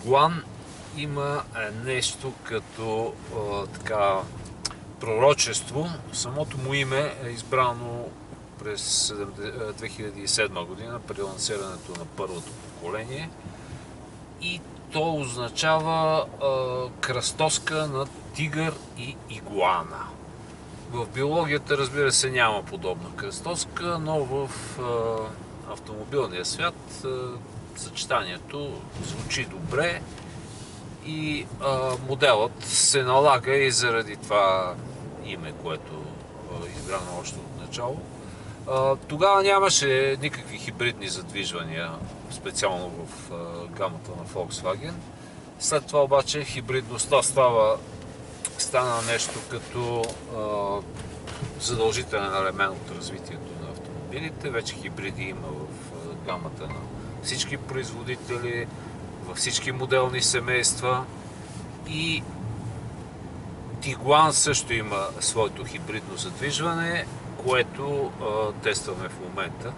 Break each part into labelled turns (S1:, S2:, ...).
S1: Тигуан има нещо като пророчество. Самото му име е избрано през 2007 година при лансирането на първото поколение и то означава кръстоска на тигър и игуана. В биологията, разбира се, няма подобна кръстоска, но в автомобилния свят съчетанието звучи добре и моделът се налага и заради това име, което е избрано още от начало. Тогава нямаше никакви хибридни задвижвания, специално в гамата на Volkswagen. След това обаче хибридността стана нещо като задължителен елемент от развитието на автомобилите. Вече хибриди има в гамата на всички производители, във всички моделни семейства и Тигуан също има своето хибридно задвижване, което тестваме в момента.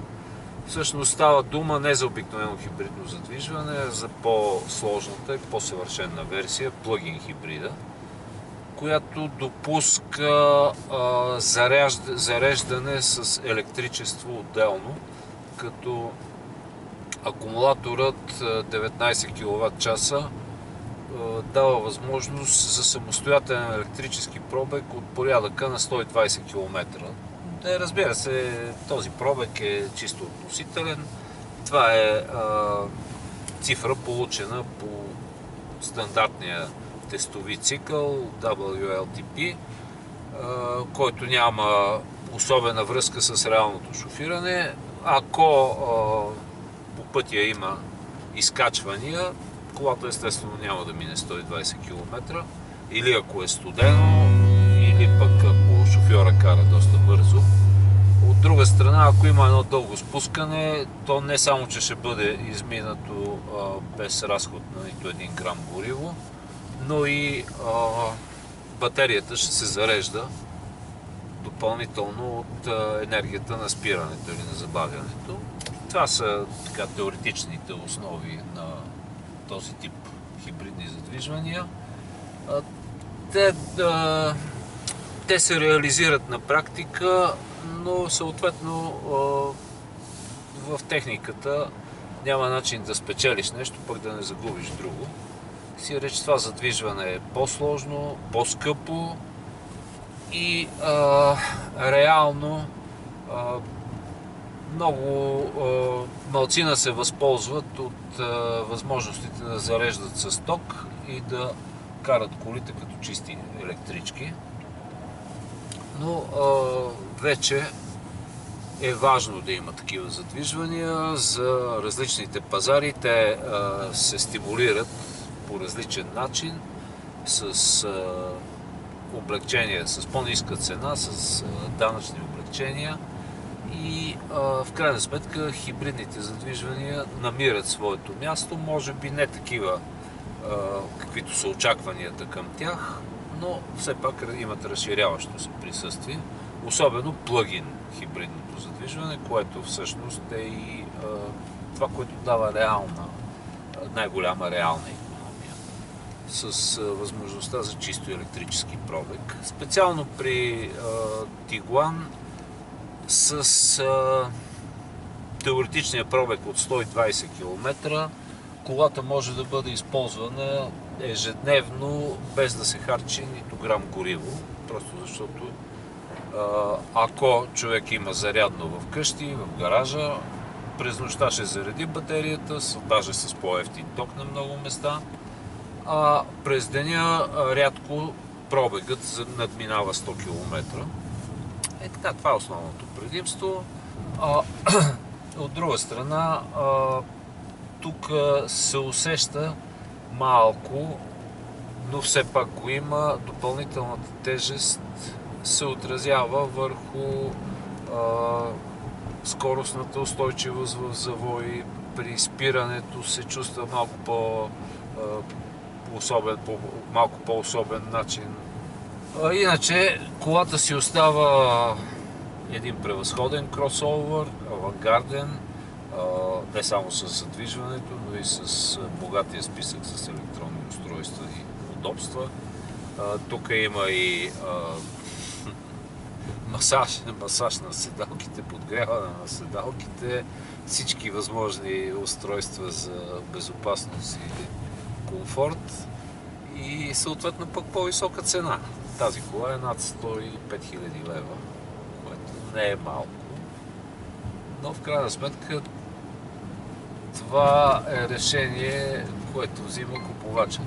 S1: Всъщност става дума не за обикновено хибридно задвижване, а за по-сложната и по-съвършена версия, плъгин хибрида, която допуска зареждане с електричество отделно, като акумулаторът 19 кВт-часа дава възможност за самостоятелен електрически пробег от порядъка на 120 км. Разбира се, този пробег е чисто относителен. Това е цифра, получена по стандартния тестови цикъл WLTP, който няма особена връзка с реалното шофиране. Ако по пътя има изкачвания, колата естествено няма да мине 120 км, или ако е студено, или пък ако шофьора кара доста бързо. От друга страна, ако има едно дълго спускане, то не само, че ще бъде изминато без разход на нито 1 грам гориво, но и батерията ще се зарежда допълнително от енергията на спирането или на забавянето. Това са теоретичните основи на този тип хибридни задвижвания. Те се реализират на практика, но съответно в техниката няма начин да спечелиш нещо, пък да не загубиш друго. Си реч, това задвижване е по-сложно, по-скъпо и реално много малцина се възползват от възможностите да зареждат с ток и да карат колите като чисти електрички. Но вече е важно да има такива задвижвания за различните пазари. Те се стимулират по различен начин с облекчения, с по-ниска цена, с данъчни облекчения и в крайна сметка хибридните задвижвания намират своето място, може би не такива каквито са очакванията към тях, но все пак имат разширяващо се присъствие, особено плъгин хибридното задвижване, което всъщност е и това, което дава най-голяма реална икономия с възможността за чисто електрически пробег. Специално при Тигуан с теоретичния пробег от 120 км колата може да бъде използвана ежедневно, без да се харчи нито грам гориво, просто защото ако човек има зарядно в къщи, в гаража, през нощта ще зареди батерията, даже с по-евтин ток на много места, а през деня рядко пробегът надминава 100 км. Това е основното предимство. От друга страна, тук се усеща малко, но все пак го има. Допълнителната тежест се отразява върху скоростната устойчивост в завой. При спирането се чувства малко малко по-особен начин. Иначе колата си остава един превъзходен кросовър, авангарден, Не само с задвижването, но и с богатия списък с електронни устройства и удобства. Тук има и масаж на седалките, подгряване на седалките, всички възможни устройства за безопасност и комфорт и съответно пък по-висока цена. Тази кола е над 105 000 лева, което не е малко, но в крайна сметка това е решение, което взима купувача.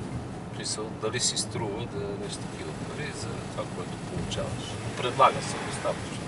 S1: Дали си струва да дадеш такива пари за това, което получаваш. Предлага се достатъчно.